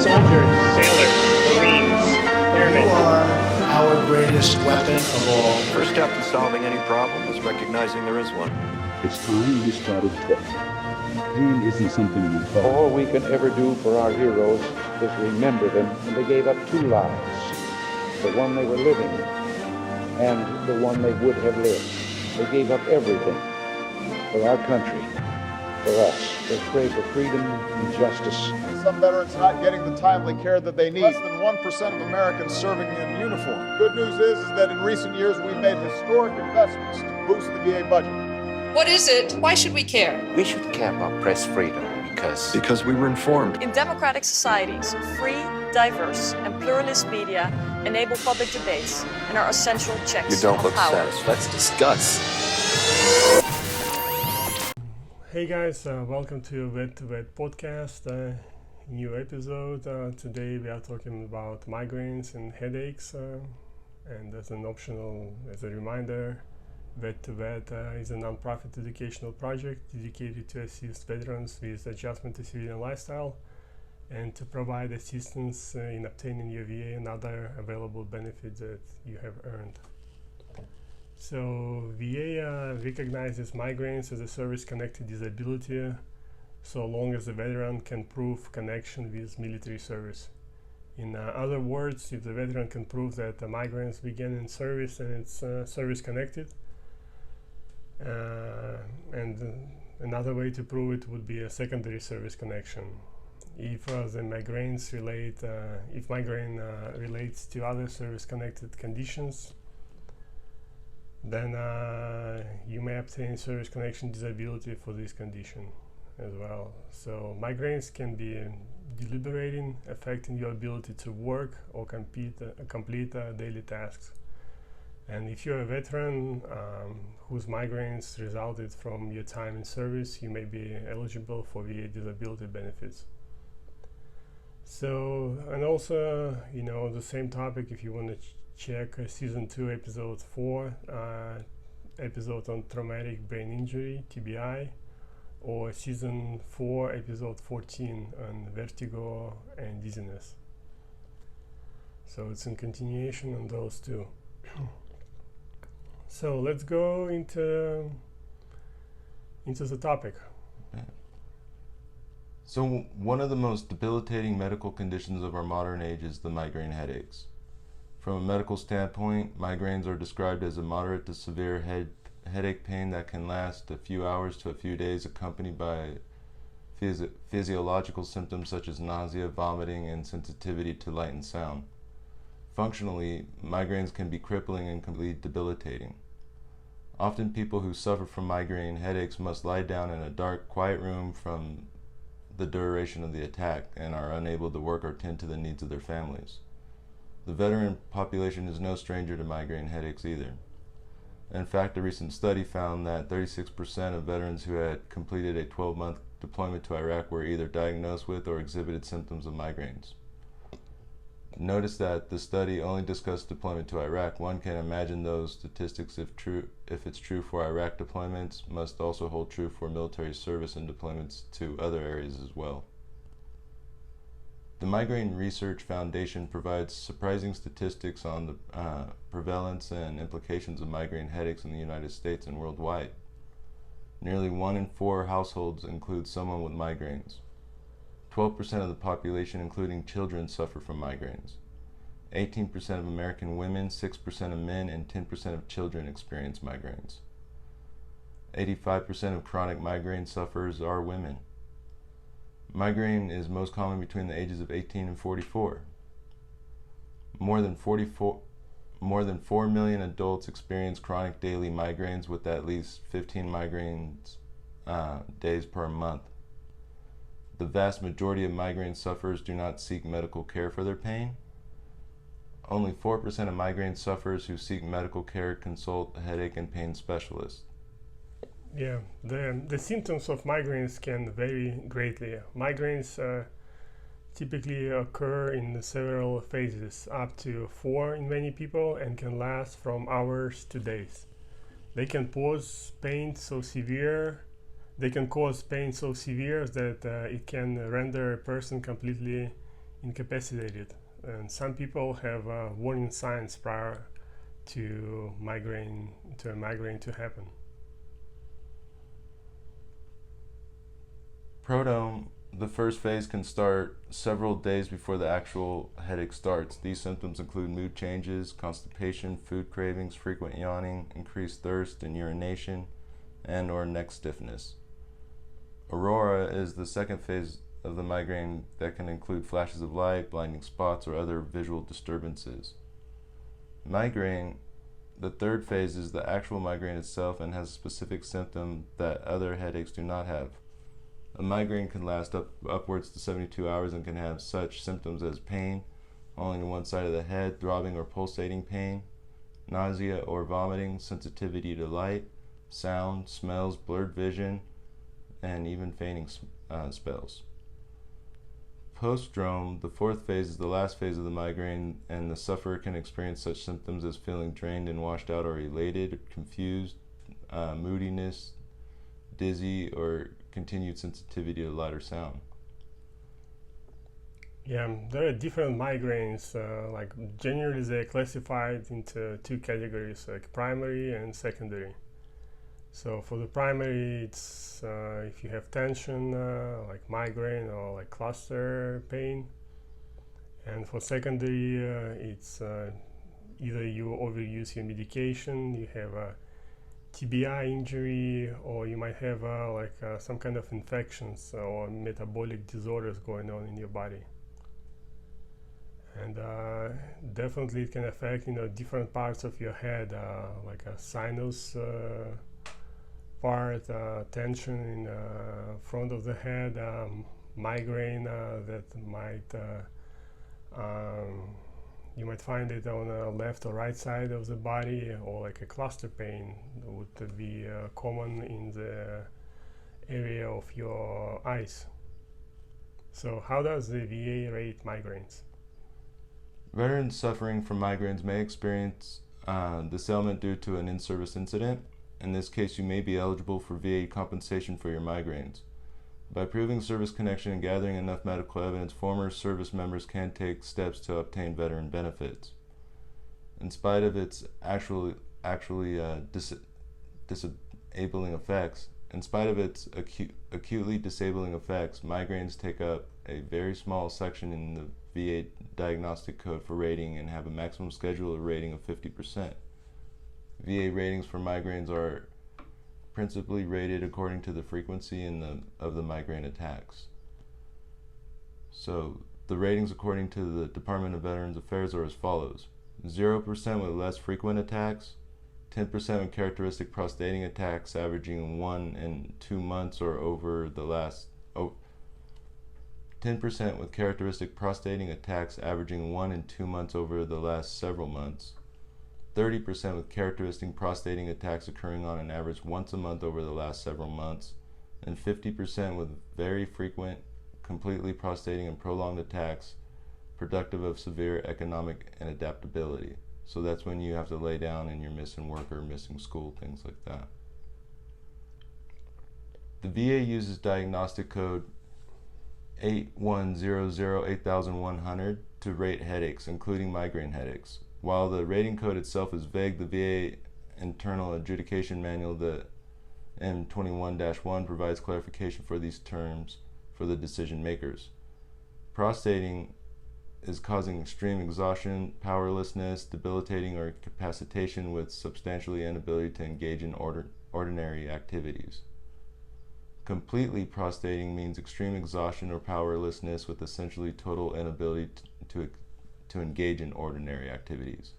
soldiers, sailors, Marines, airmen. You are our greatest weapon of all. First step in solving any problem is recognizing there is one. It's time we started talking. Pain isn't something we call. All we can ever do for our heroes is remember them. And they gave up two lives, the one they were living and the one they would have lived. They gave up everything for our country, for us. They prayed for freedom and justice. Some veterans not getting the timely care that they need. Less than 1% of Americans serving in uniform. Good news is that in recent years we've made historic investments to boost the VA budget. What is it? Why should we care? We should care about press freedom because we were informed. In democratic societies, free, diverse, and pluralist media enable public debates and are essential checks You don't on look power. satisfied. Let's discuss. Hey guys, welcome to Vet to Vet podcast, new episode. Today we are talking about migraines and headaches, and as an optional, as a reminder, Vet to Vet is a non-profit educational project dedicated to assist veterans with adjustment to civilian lifestyle and to provide assistance in obtaining your VA and other available benefits that you have earned. So VA recognizes migraines as a service-connected disability so long as the veteran can prove connection with military service. In other words, if the veteran can prove that the migraines began in service and it's service-connected, and another way to prove it would be a secondary service connection. If the migraines relate, if migraine relates to other service-connected conditions, then you may obtain service connection disability for this condition as well. So migraines can be debilitating, affecting your ability to work or complete daily tasks. And if you're a veteran whose migraines resulted from your time in service, you may be eligible for VA disability benefits. So, and also, the same topic, if you want to check season 2 episode 4 episode on traumatic brain injury, TBI, or season 4 episode 14 on vertigo and dizziness. So it's in continuation on those two. So let's go into the topic. So one of the most debilitating medical conditions of our modern age is the migraine headaches. From a medical standpoint, migraines are described as a moderate to severe headache pain that can last a few hours to a few days, accompanied by physiological symptoms such as nausea, vomiting, and sensitivity to light and sound. Functionally, migraines can be crippling and completely debilitating. Often people who suffer from migraine headaches must lie down in a dark, quiet room from the duration of the attack and are unable to work or tend to the needs of their families. The veteran population is no stranger to migraine headaches either. In fact, a recent study found that 36% of veterans who had completed a 12-month deployment to Iraq were either diagnosed with or exhibited symptoms of migraines. Notice that the study only discussed deployment to Iraq. One can imagine those statistics, if it's true for Iraq deployments, must also hold true for military service and deployments to other areas as well. The Migraine Research Foundation provides surprising statistics on the prevalence and implications of migraine headaches in the United States and worldwide. Nearly 1 in 4 households include someone with migraines. 12% of the population, including children, suffer from migraines. 18% of American women, 6% of men, and 10% of children experience migraines. 85% of chronic migraine sufferers are women. Migraine is most common between the ages of 18 and 44. More than 4 million adults experience chronic daily migraines with at least 15 migraines days per month. The vast majority of migraine sufferers do not seek medical care for their pain. Only 4% of migraine sufferers who seek medical care consult a headache and pain specialist. Yeah, the symptoms of migraines can vary greatly. Migraines typically occur in several phases, up to 4 in many people, and can last from hours to days. They can cause pain so severe that it can render a person completely incapacitated. And some people have warning signs prior to a migraine to happen. Prodrome, the first phase, can start several days before the actual headache starts. These symptoms include mood changes, constipation, food cravings, frequent yawning, increased thirst and urination, and or neck stiffness. Aurora is the second phase of the migraine that can include flashes of light, blinding spots, or other visual disturbances. Migraine, the third phase, is the actual migraine itself and has a specific symptom that other headaches do not have. A migraine can last upwards to 72 hours and can have such symptoms as pain only to one side of the head, throbbing or pulsating pain, nausea or vomiting, sensitivity to light, sound, smells, blurred vision, and even fainting spells. Postdrome, the fourth phase, is the last phase of the migraine, and the sufferer can experience such symptoms as feeling drained and washed out or elated, confused, moodiness, dizzy, or continued sensitivity to light or sound. Yeah, there are different migraines. Like generally, they're classified into two categories, like primary and secondary. So for the primary, it's if you have tension, like migraine or like cluster pain. And for secondary, it's either you overuse your medication, you have a TBI injury, or you might have some kind of infections or metabolic disorders going on in your body. And definitely it can affect different parts of your head, like a sinus part, tension in front of the head, migraine that might you might find it on the left or right side of the body, or like a cluster pain would be common in the area of your eyes. So how does the VA rate migraines? Veterans suffering from migraines may experience this ailment due to an in-service incident. In this case, you may be eligible for VA compensation for your migraines. By proving service connection and gathering enough medical evidence, former service members can take steps to obtain veteran benefits. In spite of its acutely disabling effects, migraines take up a very small section in the VA diagnostic code for rating and have a maximum scheduler rating of 50%. VA ratings for migraines are principally rated according to the frequency of the migraine attacks. So the ratings according to the Department of Veterans Affairs are as follows: 0% with less frequent attacks, 10% with characteristic prostrating attacks averaging 1 and 2 months or over the last 10% with characteristic prostrating attacks averaging 1 and 2 months over the last several months, 30% with characteristic prostrating attacks occurring on an average once a month over the last several months, and 50% with very frequent, completely prostrating and prolonged attacks productive of severe economic and adaptability. So that's when you have to lay down and you're missing work or missing school, things like that. The VA uses diagnostic code 8100-8100 to rate headaches, including migraine headaches. While the rating code itself is vague, the VA Internal Adjudication Manual, the M21-1, provides clarification for these terms for the decision makers. Prostrating is causing extreme exhaustion, powerlessness, debilitating or incapacitation with substantially inability to engage in ordinary activities. Completely prostrating means extreme exhaustion or powerlessness with essentially total inability to engage in ordinary activities.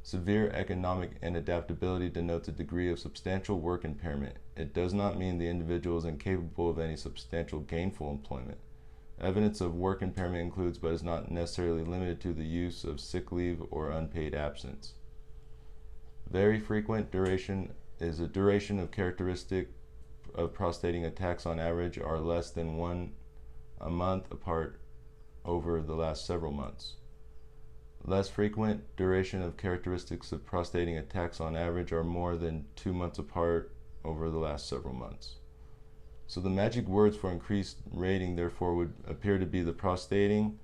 Severe economic inadaptability denotes a degree of substantial work impairment. It does not mean the individual is incapable of any substantial gainful employment. Evidence of work impairment includes, but is not necessarily limited to, the use of sick leave or unpaid absence. Very frequent duration is a duration of characteristic of prostrating attacks on average are less than 1 a month apart over the last several months. Less frequent duration of characteristics of prostrating attacks on average are more than 2 months apart over the last several months. So the magic words for increased rating therefore would appear to be the prostrating.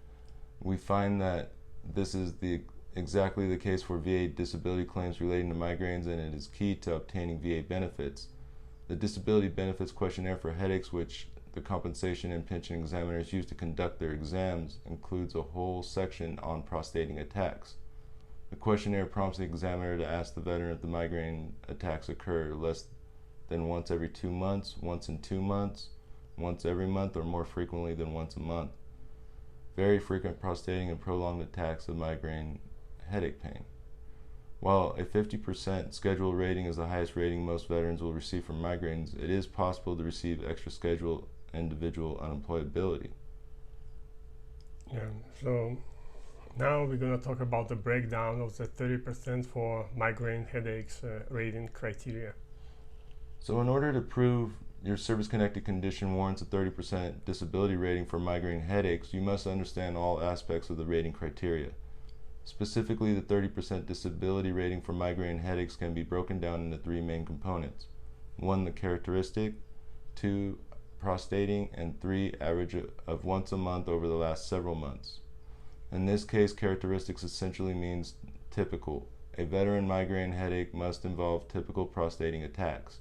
We find that this is exactly the case for VA disability claims relating to migraines, and it is key to obtaining VA benefits. The Disability Benefits Questionnaire for Headaches, which the compensation and pension examiners use to conduct their exams, includes a whole section on prostrating attacks. The questionnaire prompts the examiner to ask the veteran if the migraine attacks occur less than once every 2 months, once in 2 months, once every month, or more frequently than once a month. Very frequent prostrating and prolonged attacks of migraine headache pain. While a 50% schedule rating is the highest rating most veterans will receive for migraines, it is possible to receive extra schedule individual unemployability. Yeah, so now we're going to talk about the breakdown of the 30% for migraine headaches rating criteria. So in order to prove your service-connected condition warrants a 30% disability rating for migraine headaches, you must understand all aspects of the rating criteria. Specifically, the 30% disability rating for migraine headaches can be broken down into 3 main components. 1, the characteristic, 2, prostrating, and 3, average of once a month over the last several months. In this case, characteristics essentially means typical. A veteran migraine headache must involve typical prostrating attacks.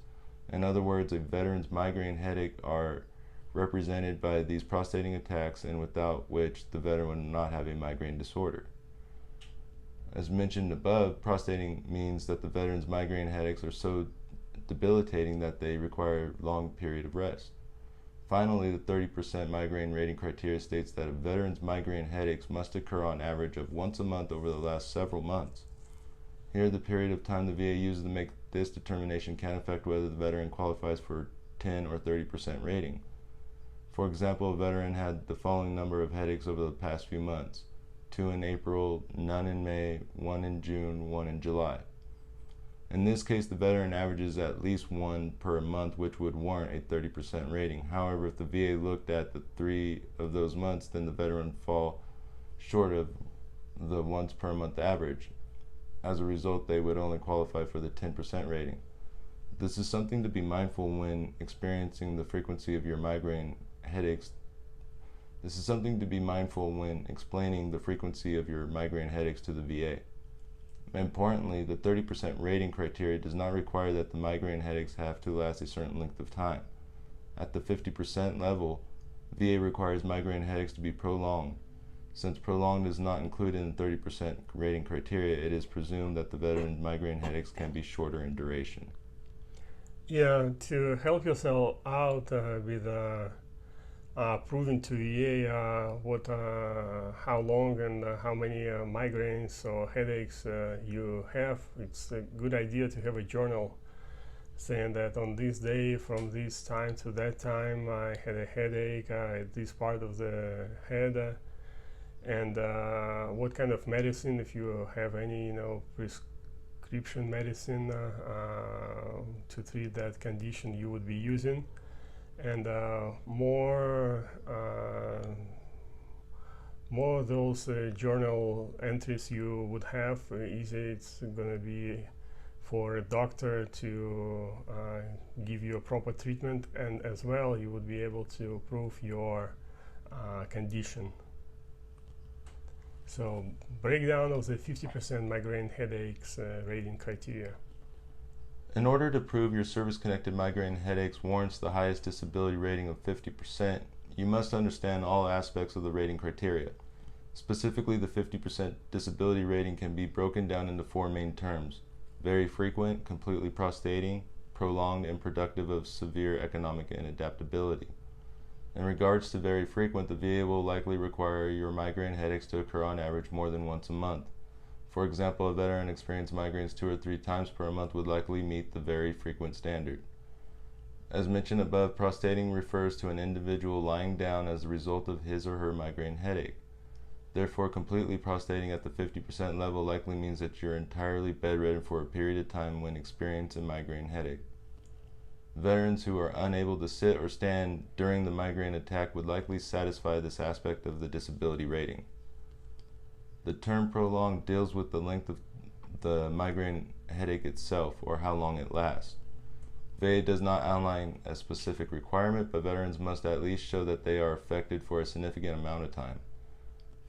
In other words, a veteran's migraine headache are represented by these prostrating attacks, and without which the veteran would not have a migraine disorder. As mentioned above, prostrating means that the veteran's migraine headaches are so debilitating that they require a long period of rest. Finally, the 30% migraine rating criteria states that a veteran's migraine headaches must occur on average of once a month over the last several months. Here, the period of time the VA uses to make this determination can affect whether the veteran qualifies for 10 or 30% rating. For example, a veteran had the following number of headaches over the past few months: 2 in April, none in May, 1 in June, 1 in July. In this case, the veteran averages at least 1 per month, which would warrant a 30% rating. However, if the VA looked at the 3 of those months, then the veteran would fall short of the once per month average. As a result, they would only qualify for the 10% rating. This is something to be mindful when experiencing the frequency of your migraine headaches. This is something to be mindful when explaining the frequency of your migraine headaches to the VA. Importantly, the 30% rating criteria does not require that the migraine headaches have to last a certain length of time. At the 50% level, VA requires migraine headaches to be prolonged. Since prolonged is not included in the 30% rating criteria, it is presumed that the veteran's migraine headaches can be shorter in duration. Yeah, to help yourself out with proving to VA how long and how many migraines or headaches you have, it's a good idea to have a journal saying that on this day, from this time to that time, I had a headache at this part of the head, and what kind of medicine, if you have any, prescription medicine to treat that condition, you would be using. And more of those journal entries you would have, easier it's going to be for a doctor to give you a proper treatment, and as well you would be able to prove your condition. So, breakdown of the 50% migraine headaches rating criteria. In order to prove your service-connected migraine headaches warrants the highest disability rating of 50%, you must understand all aspects of the rating criteria. Specifically, the 50% disability rating can be broken down into 4 main terms: very frequent, completely prostrating, prolonged, and productive of severe economic inadaptability. In regards to very frequent, the VA will likely require your migraine headaches to occur on average more than once a month. For example, a veteran experiencing migraines 2 or 3 times per month would likely meet the very frequent standard. As mentioned above, prostrating refers to an individual lying down as a result of his or her migraine headache. Therefore, completely prostrating at the 50% level likely means that you're entirely bedridden for a period of time when experiencing a migraine headache. Veterans who are unable to sit or stand during the migraine attack would likely satisfy this aspect of the disability rating. The term prolonged deals with the length of the migraine headache itself, or how long it lasts. VA does not outline a specific requirement, but veterans must at least show that they are affected for a significant amount of time.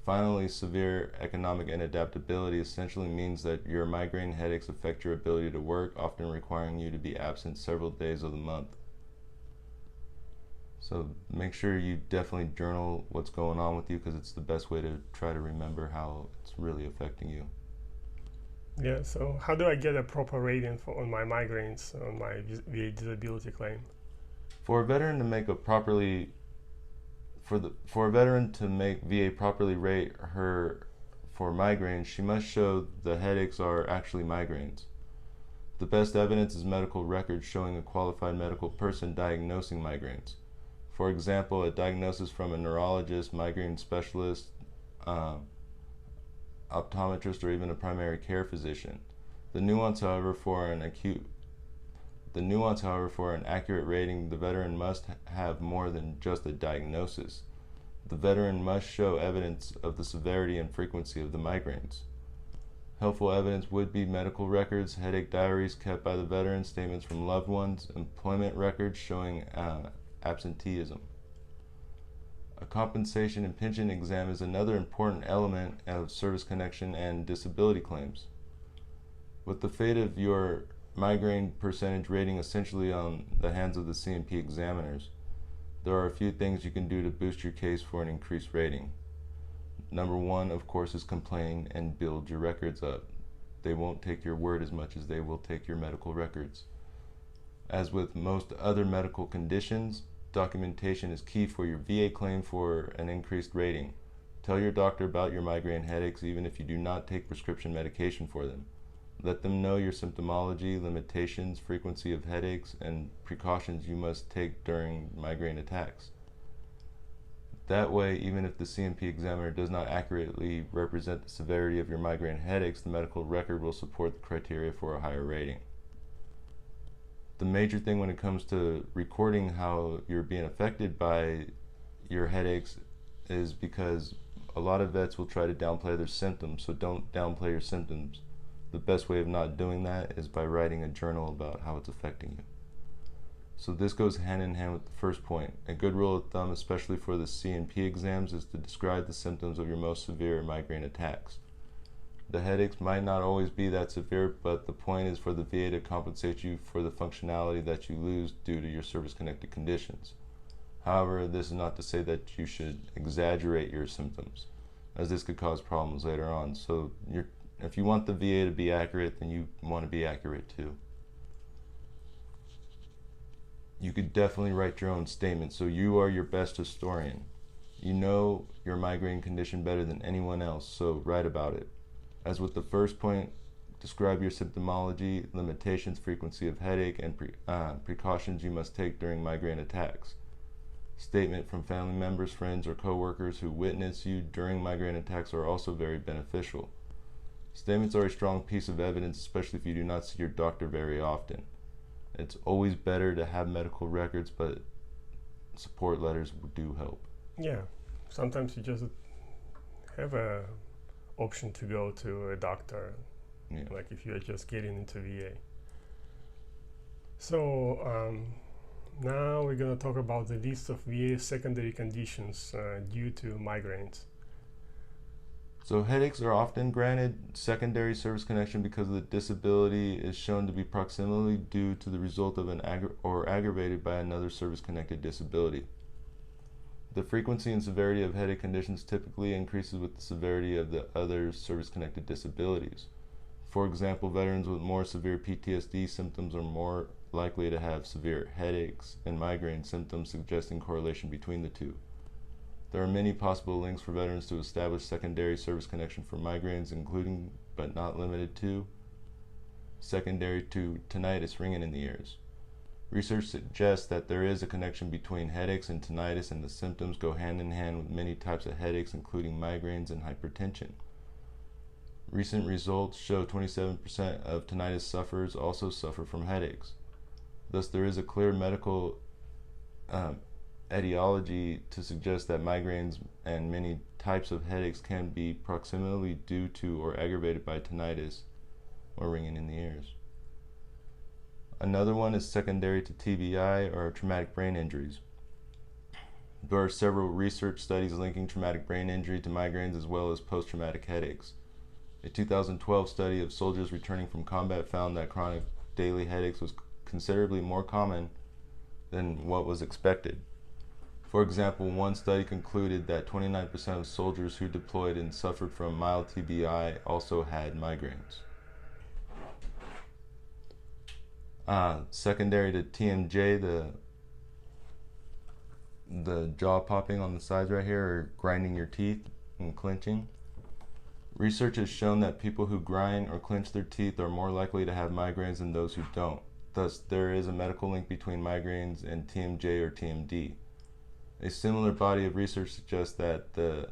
Finally, severe economic inadaptability essentially means that your migraine headaches affect your ability to work, often requiring you to be absent several days of the month. So make sure you definitely journal what's going on with you, because it's the best way to try to remember how it's really affecting you. Yeah, so how do I get a proper rating on my migraines on my VA disability claim? For a veteran to make VA properly rate her for migraines, she must show the headaches are actually migraines. The best evidence is medical records showing a qualified medical person diagnosing migraines. For example, a diagnosis from a neurologist, migraine specialist, optometrist, or even a primary care physician. The nuance, however, for an accurate rating, the veteran must have more than just a diagnosis. The veteran must show evidence of the severity and frequency of the migraines. Helpful evidence would be medical records, headache diaries kept by the veteran, statements from loved ones, employment records showing absenteeism. A compensation and pension exam is another important element of service connection and disability claims. With the fate of your migraine percentage rating essentially on the hands of the C&P examiners, there are a few things you can do to boost your case for an increased rating. Number one, of course, is complain and build your records up. They won't take your word as much as they will take your medical records. As with most other medical conditions, documentation is key for your VA claim for an increased rating. Tell your doctor about your migraine headaches even if you do not take prescription medication for them. Let them know your symptomology, limitations, frequency of headaches, and precautions you must take during migraine attacks. That way, even if the C&P examiner does not accurately represent the severity of your migraine headaches, the medical record will support the criteria for a higher rating. The major thing when it comes to recording how you're being affected by your headaches is because a lot of vets will try to downplay their symptoms, so don't downplay your symptoms. The best way of not doing that is by writing a journal about how it's affecting you. So this goes hand in hand with the first point. A good rule of thumb, especially for the C&P exams, is to describe the symptoms of your most severe migraine attacks. The headaches might not always be that severe, but the point is for the VA to compensate you for the functionality that you lose due to your service-connected conditions. However, this is not to say that you should exaggerate your symptoms, as this could cause problems later on. So if you want the VA to be accurate, then you want to be accurate too. You could definitely write your own statement, so you are your best historian. You know your migraine condition better than anyone else, so write about it. As with the first point, describe your symptomology, limitations, frequency of headache, and precautions you must take during migraine attacks. Statement from family members, friends, or coworkers who witness you during migraine attacks are also very beneficial. Statements are a strong piece of evidence, especially if you do not see your doctor very often. It's always better to have medical records, but support letters do help. Yeah, sometimes you just have a option to go to a doctor, like if you're just getting into VA. So now we're going to talk about the list of VA secondary conditions due to migraines. So headaches are often granted secondary service connection because the disability is shown to be proximally due to the result of an aggravated by another service-connected disability. The frequency and severity of headache conditions typically increases with the severity of the other service-connected disabilities. For example, veterans with more severe PTSD symptoms are more likely to have severe headaches and migraine symptoms, suggesting correlation between the two. There are many possible links for veterans to establish secondary service connection for migraines, including, but not limited to, secondary to tinnitus, ringing in the ears. Research suggests that there is a connection between headaches and tinnitus, and the symptoms go hand in hand with many types of headaches, including migraines and hypertension. Recent results show 27% of tinnitus sufferers also suffer from headaches. Thus, there is a clear medical etiology to suggest that migraines and many types of headaches can be proximally due to or aggravated by tinnitus or ringing in the ears. Another one is secondary to TBI or traumatic brain injuries. There are several research studies linking traumatic brain injury to migraines as well as post-traumatic headaches. A 2012 study of soldiers returning from combat found that chronic daily headaches was considerably more common than what was expected. For example, one study concluded that 29% of soldiers who deployed and suffered from mild TBI also had migraines. Secondary to TMJ, the jaw popping on the sides right here, or grinding your teeth and clenching. Research has shown that people who grind or clench their teeth are more likely to have migraines than those who don't. Thus, there is a medical link between migraines and TMJ or TMD. A similar body of research suggests that the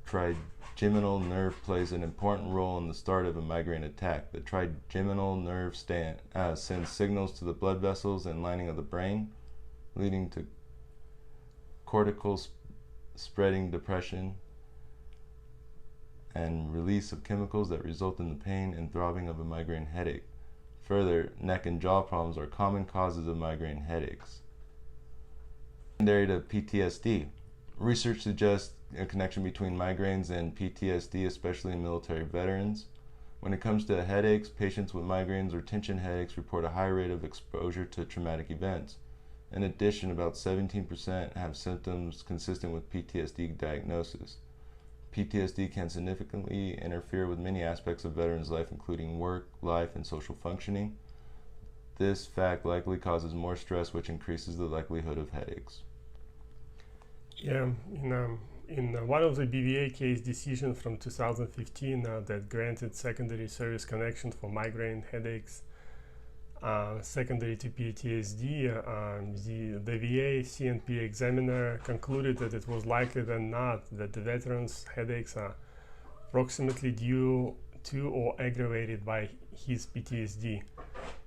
trigeminal nerve plays an important role in the start of a migraine attack. The trigeminal nerve sends signals to the blood vessels and lining of the brain, leading to cortical spreading depression and release of chemicals that result in the pain and throbbing of a migraine headache. Further, neck and jaw problems are common causes of migraine headaches. Secondary to PTSD. Research suggests a connection between migraines and PTSD, especially in military veterans. When it comes to headaches, patients with migraines or tension headaches report a high rate of exposure to traumatic events. In addition, about 17% have symptoms consistent with PTSD diagnosis. PTSD can significantly interfere with many aspects of veterans' life, including work, life, and social functioning. This fact likely causes more stress, which increases the likelihood of headaches. Yeah, in one of the BVA case decisions from 2015 that granted secondary service connection for migraine headaches secondary to PTSD, the VA CNP examiner concluded that it was likely than not that the veteran's headaches are approximately due to or aggravated by his PTSD.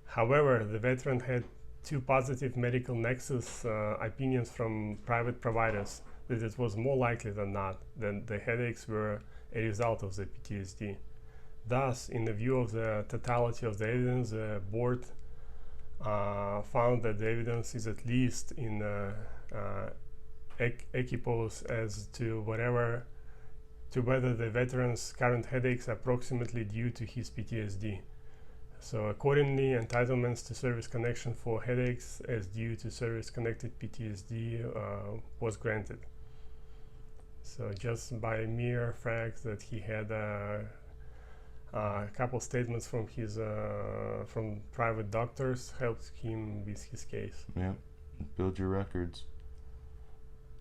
However, the veteran had two positive medical nexus opinions from private providers that it was more likely than not that the headaches were a result of the PTSD. Thus, in the view of the totality of the evidence, the board found that the evidence is at least in equipoise as to whether the veteran's current headaches are approximately due to his PTSD. So accordingly, entitlements to service connection for headaches as due to service-connected PTSD was granted. So just by mere fact that he had a couple statements from his from private doctors helped him with his case. Yeah, build your records.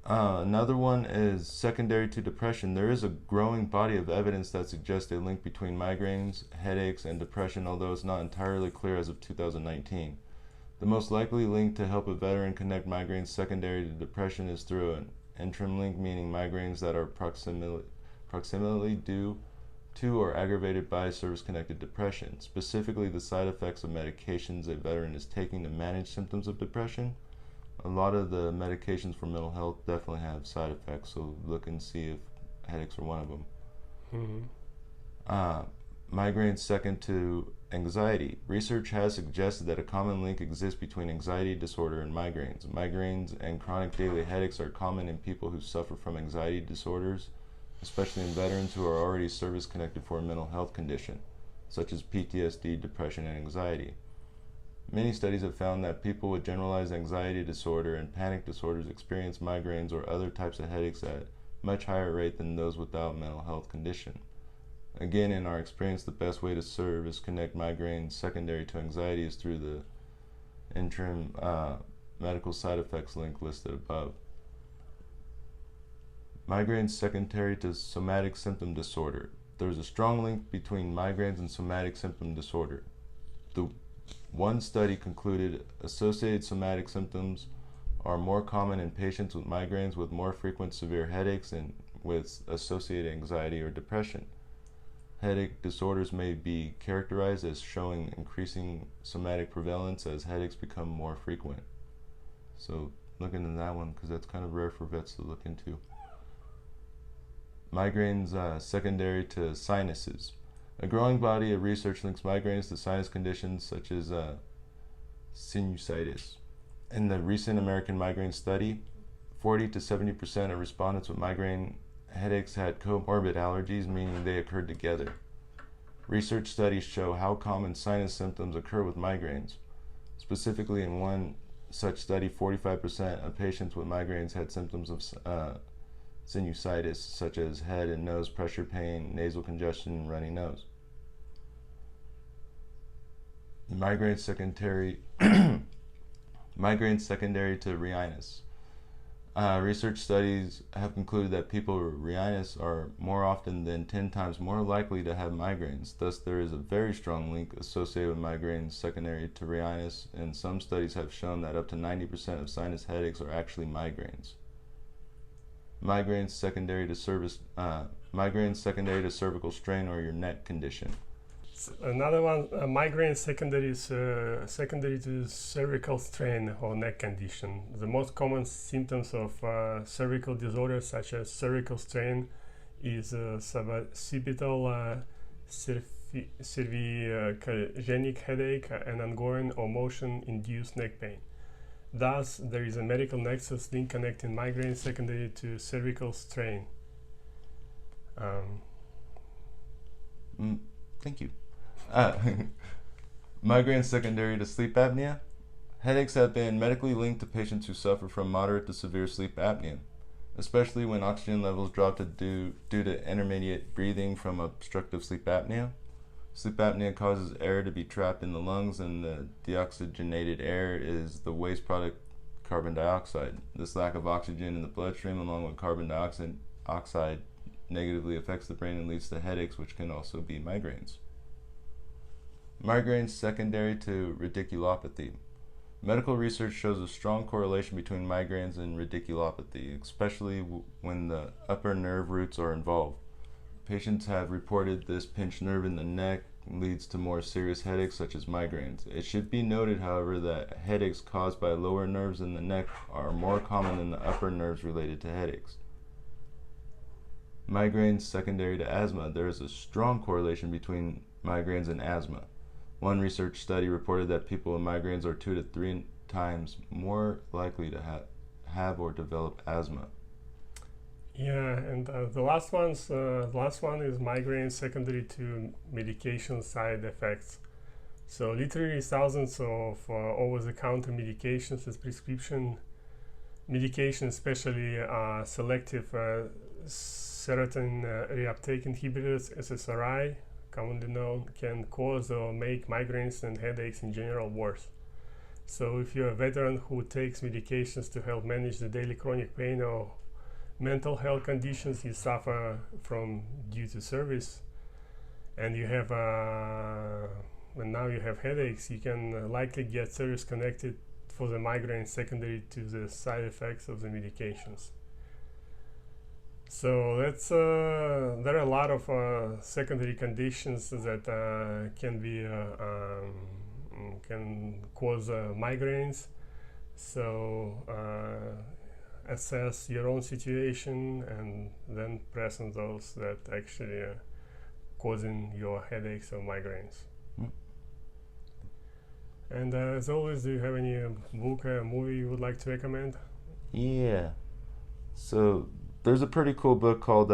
Another one is secondary to depression. There is a growing body of evidence that suggests a link between migraines, headaches, and depression, although it's not entirely clear as of 2019. The most likely link to help a veteran connect migraines secondary to depression is through an interim link, meaning migraines that are proximately due to or aggravated by service-connected depression, specifically the side effects of medications a veteran is taking to manage symptoms of depression. A lot of the medications for mental health definitely have side effects, so look and see if headaches are one of them. Migraines second to anxiety. Research has suggested that a common link exists between anxiety disorder and migraines. Migraines and chronic daily headaches are common in people who suffer from anxiety disorders, especially in veterans who are already service-connected for a mental health condition, such as PTSD, depression, and anxiety. Many studies have found that people with generalized anxiety disorder and panic disorders experience migraines or other types of headaches at much higher rate than those without mental health condition. Again, in our experience, the best way to serve is connect migraines secondary to anxiety is through the interim medical side effects link listed above. Migraines secondary to somatic symptom disorder. There is a strong link between migraines and somatic symptom disorder. The one study concluded associated somatic symptoms are more common in patients with migraines with more frequent severe headaches and with associated anxiety or depression. Headache disorders may be characterized as showing increasing somatic prevalence as headaches become more frequent. So look into that one because that's kind of rare for vets to look into. migraines secondary to sinuses. A growing body of research links migraines to sinus conditions such as sinusitis. In the recent American migraine study, 40 to 70% of respondents with migraine headaches had comorbid allergies, meaning they occurred together. Research studies show how common sinus symptoms occur with migraines. Specifically, in one such study, 45% of patients with migraines had symptoms of sinusitis, such as head and nose pressure pain, nasal congestion, and runny nose. Migraine secondary to rhinus. Research studies have concluded that people with rhinus are more often than 10 times more likely to have migraines. Thus, there is a very strong link associated with migraines secondary to rhinus, and some studies have shown that up to 90% of sinus headaches are actually migraines. Migraines secondary to cervical strain or your neck condition. Another one, migraine secondary to cervical strain or neck condition. The most common symptoms of cervical disorders such as cervical strain is subacipital cervicogenic headache and ongoing or motion-induced neck pain. Thus, there is a medical nexus link connecting migraine secondary to cervical strain. Thank you. Migraine secondary to sleep apnea. Headaches have been medically linked to patients who suffer from moderate to severe sleep apnea, especially when oxygen levels drop due to intermediate breathing from obstructive sleep apnea. Sleep apnea causes air to be trapped in the lungs, and the deoxygenated air is the waste product carbon dioxide. This lack of oxygen in the bloodstream along with carbon dioxide negatively affects the brain and leads to headaches, which can also be migraines. Migraines secondary to radiculopathy. Medical research shows a strong correlation between migraines and radiculopathy, especially when the upper nerve roots are involved. Patients have reported this pinched nerve in the neck leads to more serious headaches such as migraines. It should be noted, however, that headaches caused by lower nerves in the neck are more common than the upper nerves related to headaches. Migraines secondary to asthma. There is a strong correlation between migraines and asthma. One research study reported that people with migraines are 2 to 3 times more likely to have or develop asthma. Yeah, and the last one is migraine secondary to medication side effects. So literally thousands of over-the-counter medications as prescription medications, especially selective serotonin reuptake inhibitors, SSRI, commonly known, can cause or make migraines and headaches in general worse. So if you're a veteran who takes medications to help manage the daily chronic pain or mental health conditions you suffer from due to service, and you have and now you have headaches, you can likely get service connected for the migraine secondary to the side effects of the medications. So that's there are a lot of secondary conditions that can cause migraines. So assess your own situation and then press on those that actually are causing your headaches or migraines. And as always, do you have any book or movie you would like to recommend? Yeah. So there's a pretty cool book called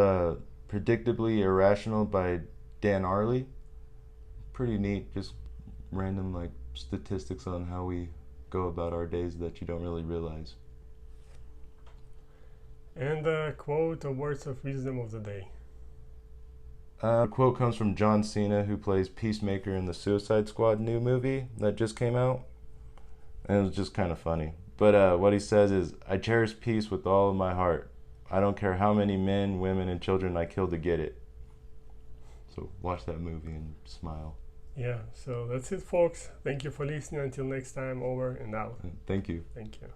Predictably Irrational by Dan Ariely. Pretty neat, just random like statistics on how we go about our days that you don't really realize. And a quote or words of wisdom of the day. The quote comes from John Cena, who plays Peacemaker in the Suicide Squad new movie that just came out. And it was just kind of funny. But what he says is, "I cherish peace with all of my heart. I don't care how many men, women, and children I kill to get it." So watch that movie and smile. Yeah, so that's it, folks. Thank you for listening. Until next time, over and out. Thank you. Thank you.